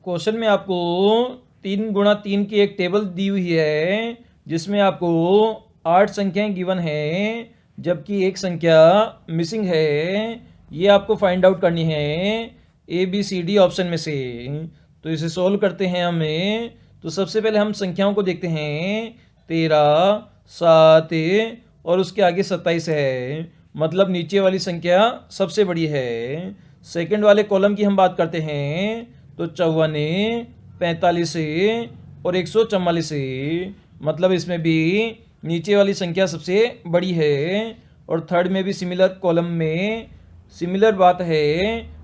Question में आपको 3 × 3 की एक टेबल दी हुई है जिसमें आपको 8 संख्याएं गिवन है जबकि एक संख्या मिसिंग है। ये आपको फाइंड आउट करनी है ABCD ऑप्शन में से। तो इसे सॉल्व करते हैं हमें। तो सबसे पहले हम संख्याओं को देखते हैं। 13, 7 और उसके आगे 27 है, मतलब नीचे वाली संख्या सबसे बड़ी है। सेकंड वाले कॉलम की हम बात करते हैं तो 54, 45 और 144, मतलब इसमें भी नीचे वाली संख्या सबसे बड़ी है। और थर्ड में भी सिमिलर कॉलम में सिमिलर बात है,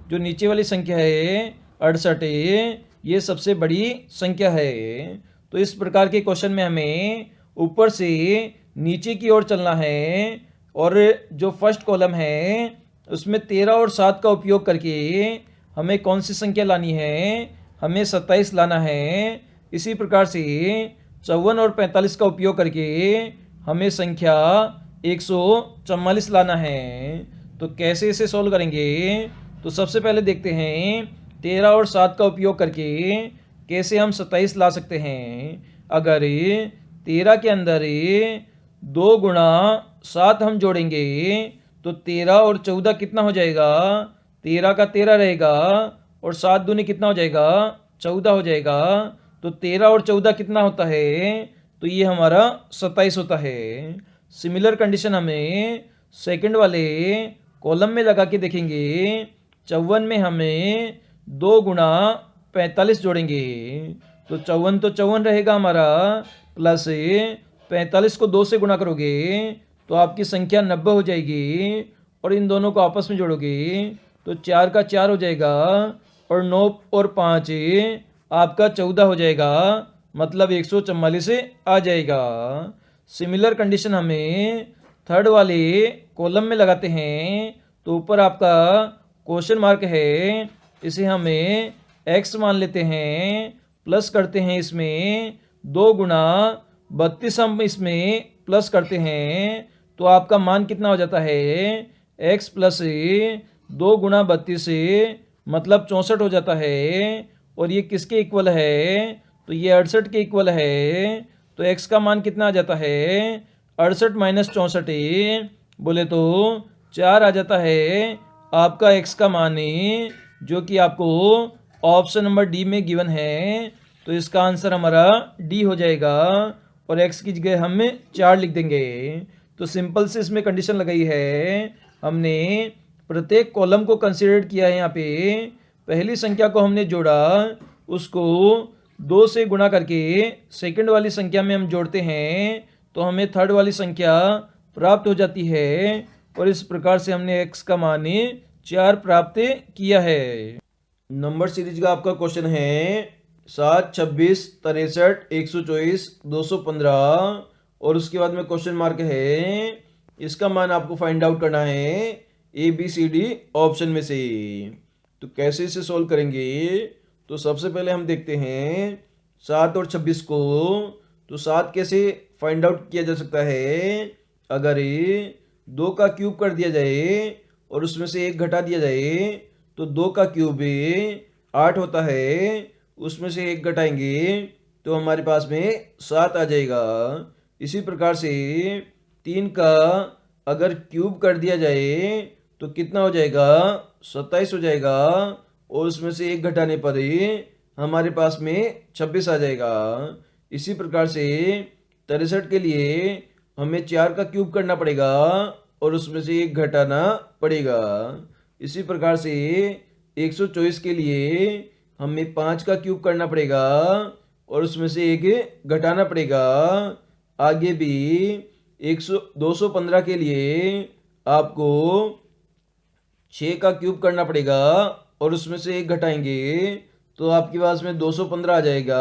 जो नीचे वाली संख्या है 68, ये सबसे बड़ी संख्या है। तो इस प्रकार के क्वेश्चन में हमें ऊपर से नीचे की ओर चलना है और जो फर्स्ट कॉलम है उसमें 13 और 7 का उपयोग करके हमें कौन सी संख्या लानी है, हमें 27 लाना है। इसी प्रकार से 54 और 45 का उपयोग करके हमें संख्या 144 लाना है। तो कैसे इसे सॉल्व करेंगे, तो सबसे पहले देखते हैं 13 और 7 का उपयोग करके कैसे हम 27 ला सकते हैं। अगर 13 के अंदर 2 × 7 हम जोड़ेंगे तो 13 और 14 कितना हो जाएगा, 13 का 13 रहेगा और 7 दूनी कितना हो जाएगा, 14 हो जाएगा। तो 13 और 14 कितना होता है, तो ये हमारा 27 होता है। सिमिलर कंडीशन हमें सेकंड वाले कॉलम में लगा के देखेंगे। 54 में हमें 2 × 45 जोड़ेंगे तो 54 तो 54 रहेगा हमारा, प्लस 45 को 2 से गुणा करोगे तो आपकी संख्या 90 हो जाएगी और इन दोनों को आपस में जोड़ोगे तो 4 का 4 हो जाएगा और 9 और 5 आपका 14 हो जाएगा, मतलब 144 आ जाएगा। सिमिलर कंडीशन हमें थर्ड वाले कॉलम में लगाते हैं। तो ऊपर आपका क्वेश्चन मार्क है, इसे हमें x मान लेते हैं, प्लस करते हैं इसमें 2 × 32 हम इसमें प्लस करते हैं तो आपका मान कितना हो जाता है, x प्लस 2 × 32 मतलब 64 हो जाता है। और ये किसके इक्वल है, तो ये 68 के इक्वल है। तो x का मान कितना आ जाता है, 68 - 64 बोले तो 4 आ जाता है आपका x का मान, जो कि आपको ऑप्शन नंबर डी में गिवन है। तो इसका आंसर हमारा डी हो जाएगा और x की जगह हम 4 लिख देंगे। तो सिंपल से इसमें कंडीशन लगाई है, हमने प्रत्येक कॉलम को कंसीडर किया है। यहाँ पे पहली संख्या को हमने जोड़ा, उसको 2 से गुणा करके सेकंड वाली संख्या में हम जोड़ते हैं तो हमें थर्ड वाली संख्या प्राप्त हो जाती है और इस प्रकार से हमने x का मान 4 प्राप्त किया है। नंबर सीरीज का आपका क्वेश्चन है 7, 26, 63, 124, 215 और उसके बाद में क्वेश्चन मार्क है। इसका मान आपको फाइंड आउट करना है ABCD ऑप्शन में से। तो कैसे इसे सॉल्व करेंगे, तो सबसे पहले हम देखते हैं 7 और 26 को। तो 7 कैसे फाइंड आउट किया जा सकता है, अगर 2 का क्यूब कर दिया जाए और उसमें से 1 घटा दिया जाए तो 2 का क्यूब 8 होता है, उसमें से 1 घटाएंगे तो हमारे पास में 7 आ जाएगा। इसी प्रकार से 3 का अगर क्यूब कर दिया जाए तो कितना हो जाएगा, 27 हो जाएगा और उसमें से 1 घटाने पर हमारे पास में 26 आ जाएगा। इसी प्रकार से 63 के लिए हमें 4 का क्यूब करना पड़ेगा और उसमें से 1 घटाना पड़ेगा। इसी प्रकार से 124 के लिए हमें 5 का क्यूब करना पड़ेगा और उसमें से 1 घटाना पड़ेगा। आगे भी 215 के लिए आपको 6 का क्यूब करना पड़ेगा और उसमें से 1 घटाएंगे तो आपके पास में 215 आ जाएगा।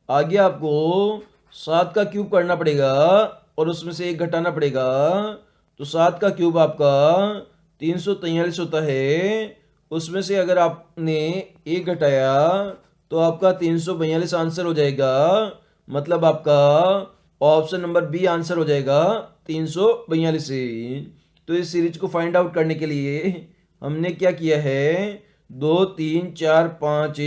आगे आपको 7 का क्यूब करना पड़ेगा और उसमें से 1 घटाना पड़ेगा तो 7 का क्यूब आपका 343 होता है। उसमें से अगर आपने 1 घटाया तो आपका 342 आंसर हो जाएगा, मतलब आपका ऑप्शन नंबर बी आंसर हो जाएगा 342। तो इस सीरीज को फाइंड आउट करने के लिए हमने क्या किया है, 2, 3, 4, 5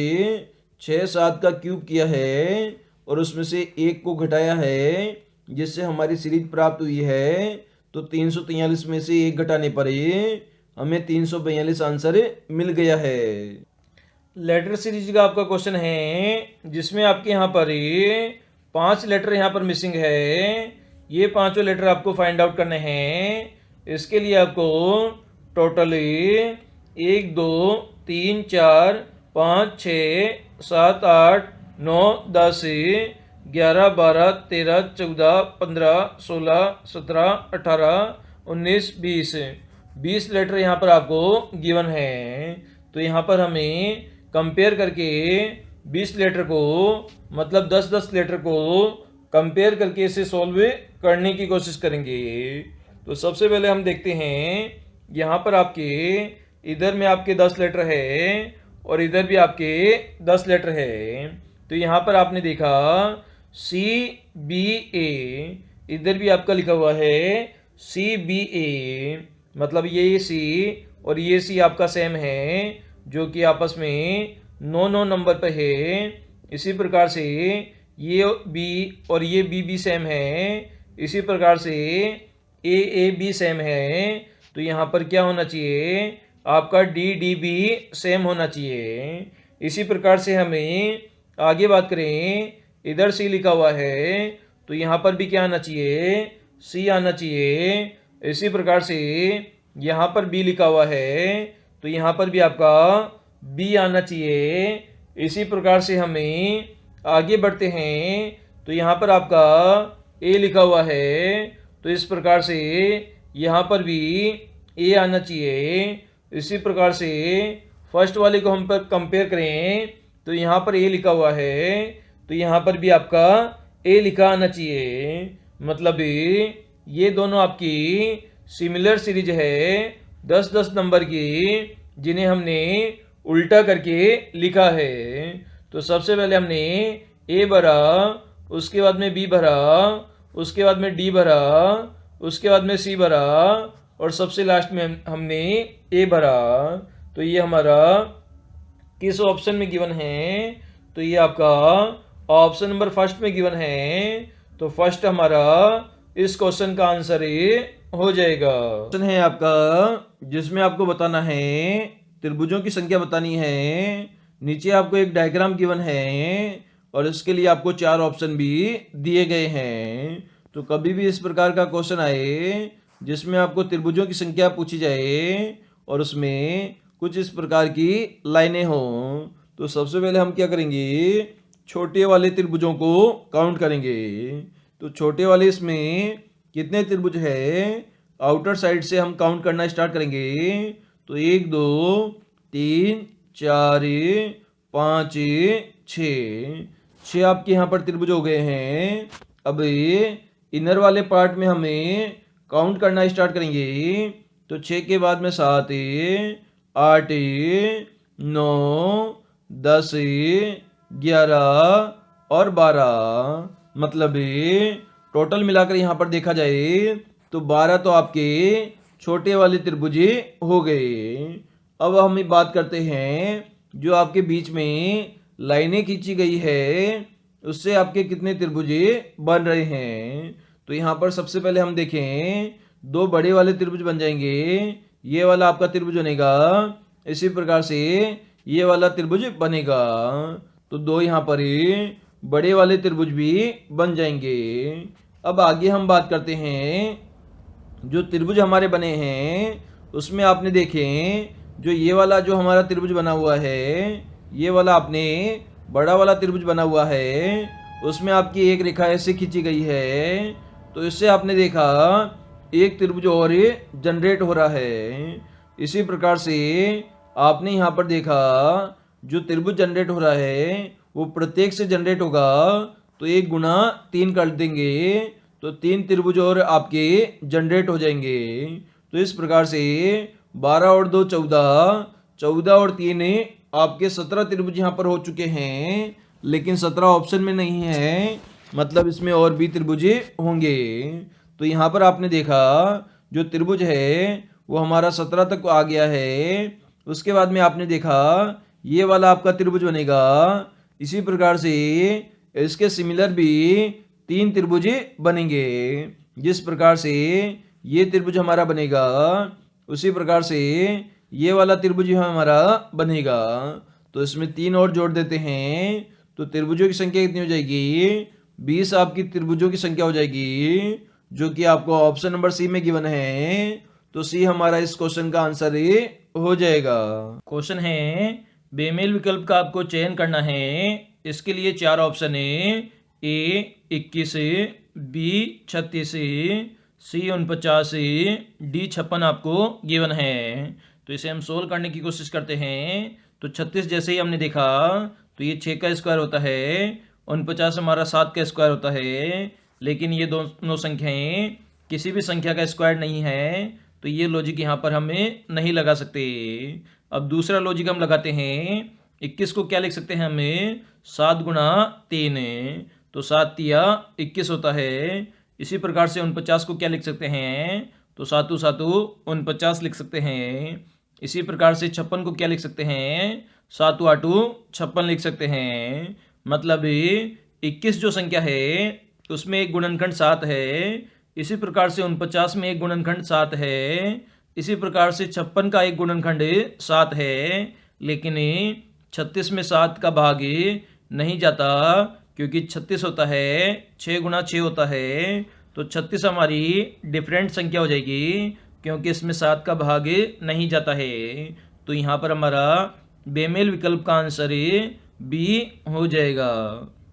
6 7 का क्यूब किया है और उसमें से 1 को घटाया है, जिससे हमारी सीरीज प्राप्त हुई है। तो 343 में से 1 घटाने पर हमें 342 आंसर मिल गया है। लेटर सीरीज का आपका क्वेश्चन है, जिसमें आपके यहाँ पर 5 लेटर यहाँ पर मिसिंग है। ये 5 लेटर आपको फाइंड आउट करने हैं। इसके लिए आपको टोटल 1 2 3 4 5 6 7 8 9 10 11 12 13 14 15 16 17 18 19 20 लेटर यहाँ पर आपको गिवन है। तो यहाँ पर हमें कंपेयर करके 20 लेटर को, मतलब 10 लेटर को कंपेयर करके इसे सॉल्व करने की कोशिश करेंगे। तो सबसे पहले हम देखते हैं, यहाँ पर आपके इधर में आपके 10 लेटर है और इधर भी आपके 10 लेटर है। तो यहाँ पर आपने देखा CBA, इधर भी आपका लिखा हुआ है CBA, मतलब ये C और ये C आपका सेम है, जो कि आपस में 9 नंबर पे है। इसी प्रकार से ये B और ये B सेम है। इसी प्रकार से A B सेम है। तो यहाँ पर क्या होना चाहिए, आपका D B सेम होना चाहिए। इसी प्रकार से हमें आगे बात करें, इधर C लिखा हुआ है, तो यहाँ पर भी क्या आना चाहिए, C आना चाहिए। इसी प्रकार से यहाँ पर B लिखा हुआ है, तो यहाँ पर भी आपका B आना चाहिए। इसी प्रकार से हमें आगे बढ़ते हैं, तो यहाँ पर आपका A लिखा हुआ है, तो इस प्रकार से यहाँ पर भी A आना चाहिए। इसी प्रकार से फर्स्ट वाले को हम पर कंपेयर करें, तो यहाँ पर A लिखा हुआ है, तो यहाँ पर भी आपका A लिखा आना चाहिए। मतलब ये दोनों आपकी सिमिलर सीरीज है 10 नंबर की, जिन्हें हमने उल्टा करके लिखा है। तो सबसे पहले हमने A भरा, उसके बाद में B भरा, उसके बाद में D भरा, उसके बाद में C भरा और सबसे लास्ट में हमने A भरा। तो ये हमारा किस ऑप्शन में गिवन है, तो ये आपका ऑप्शन नंबर फर्स्ट में गिवन है। तो फर्स्ट हमारा इस क्वेश्चन का आंसर हो जाएगा। क्वेश्चन है आपका, जिसमें आपको बताना है, त्रिभुजों की संख्या बतानी है। नीचे आपको एक डायग्राम गिवन है और इसके लिए आपको 4 ऑप्शन भी दिए गए हैं। तो कभी भी इस प्रकार का क्वेश्चन आए जिसमें आपको त्रिभुजों की संख्या पूछी जाए और उसमें कुछ इस प्रकार की लाइनें हो, तो सबसे पहले हम क्या करेंगे, छोटे वाले त्रिभुजों को काउंट करेंगे। तो छोटे वाले इसमें कितने त्रिभुज है, आउटर साइड से हम काउंट करना स्टार्ट करेंगे। तो 1 2 3 4 5 6 आपके यहाँ पर त्रिभुज हो गए हैं। अब इनर वाले पार्ट में हमें काउंट करना स्टार्ट करेंगे। तो 6 के बाद में 7 8 9 10 11 और 12, मतलब टोटल मिलाकर यहाँ पर देखा जाए तो 12 तो आपके छोटे वाले त्रिभुज हो गए। अब हम बात करते हैं, जो आपके बीच में लाइनें खींची गई है उससे आपके कितने त्रिभुज बन रहे हैं। तो यहाँ पर सबसे पहले हम देखें, 2 बड़े वाले त्रिभुज बन जाएंगे। ये वाला आपका त्रिभुज बनेगा, इसी प्रकार से ये वाला त्रिभुज बनेगा। तो 2 यहाँ पर बड़े वाले त्रिभुज भी बन जाएंगे। अब आगे हम बात करते हैं, जो त्रिभुज हमारे बने हैं उसमें आपने देखें, जो ये वाला जो हमारा त्रिभुज बना हुआ है, ये वाला आपने बड़ा वाला त्रिभुज बना हुआ है, उसमें आपकी एक रेखा ऐसे खींची गई है। तो इससे आपने देखा एक त्रिभुज और जनरेट हो रहा है। इसी प्रकार से आपने यहाँ पर देखा जो त्रिभुज जनरेट हो रहा है वो प्रत्येक से जनरेट होगा, तो 1 गुना 3 कर देंगे, तो 3 त्रिभुज और आपके जनरेट हो जाएंगे। तो इस प्रकार से 12 और 2 14, 14 और 3 आपके 17 त्रिभुज यहाँ पर हो चुके हैं, लेकिन 17 ऑप्शन में नहीं है, मतलब इसमें और भी त्रिभुज होंगे। तो यहाँ पर आपने देखा जो त्रिभुज है वो हमारा 17 तक आ गया है। उसके बाद में आपने देखा ये वाला आपका त्रिभुज बनेगा, इसी प्रकार से इसके सिमिलर भी 3 त्रिभुज बनेंगे। जिस प्रकार से ये त्रिभुज हमारा बनेगा उसी प्रकार से ये वाला त्रिभुज हमारा बनेगा। तो इसमें 3 और जोड़ देते हैं तो त्रिभुजों की संख्या कितनी हो जाएगी? 20 आपकी त्रिभुजों की संख्या हो जाएगी, जो कि आपको ऑप्शन नंबर सी में गिवन है। तो सी हमारा इस क्वेश्चन का आंसर ही हो जाएगा। क्वेश्चन है बेमेल विकल्प का आपको चयन करना है। इसके लिए 4 ऑप्शन है, ए 21, बी 36, सी 49, डी 56 आपको गिवन है। तो इसे हम सोल्व करने की कोशिश करते हैं। तो 36 जैसे ही हमने देखा तो ये 6 का स्क्वायर होता है, 49 हमारा 7 का स्क्वायर होता है, लेकिन ये दोनों संख्याएं किसी भी संख्या का स्क्वायर नहीं है, तो ये लॉजिक यहाँ पर हमें नहीं लगा सकते। अब दूसरा लॉजिक हम लगाते हैं। 21 को क्या लिख सकते हैं हमें? 7 गुणा 3, तो 7 तिया 21 होता है। इसी प्रकार से 49 को क्या लिख सकते हैं? तो 7 7 49 लिख सकते हैं। इसी प्रकार से 56 को क्या लिख सकते हैं? 7 8 56 लिख सकते हैं। मतलब 21 जो संख्या है उसमें एक गुणनखंड 7 है। इसी प्रकार से 49 में एक गुणनखंड 7 है। इसी प्रकार से 56 का एक गुणनखंड 7 है, लेकिन 36 में 7 का भाग नहीं जाता, क्योंकि 36 होता है 6 गुणा 6 होता है। तो 36 हमारी डिफरेंट संख्या हो जाएगी, क्योंकि इसमें 7 का भाग नहीं जाता है। तो यहाँ पर हमारा बेमेल विकल्प का आंसर बी हो जाएगा।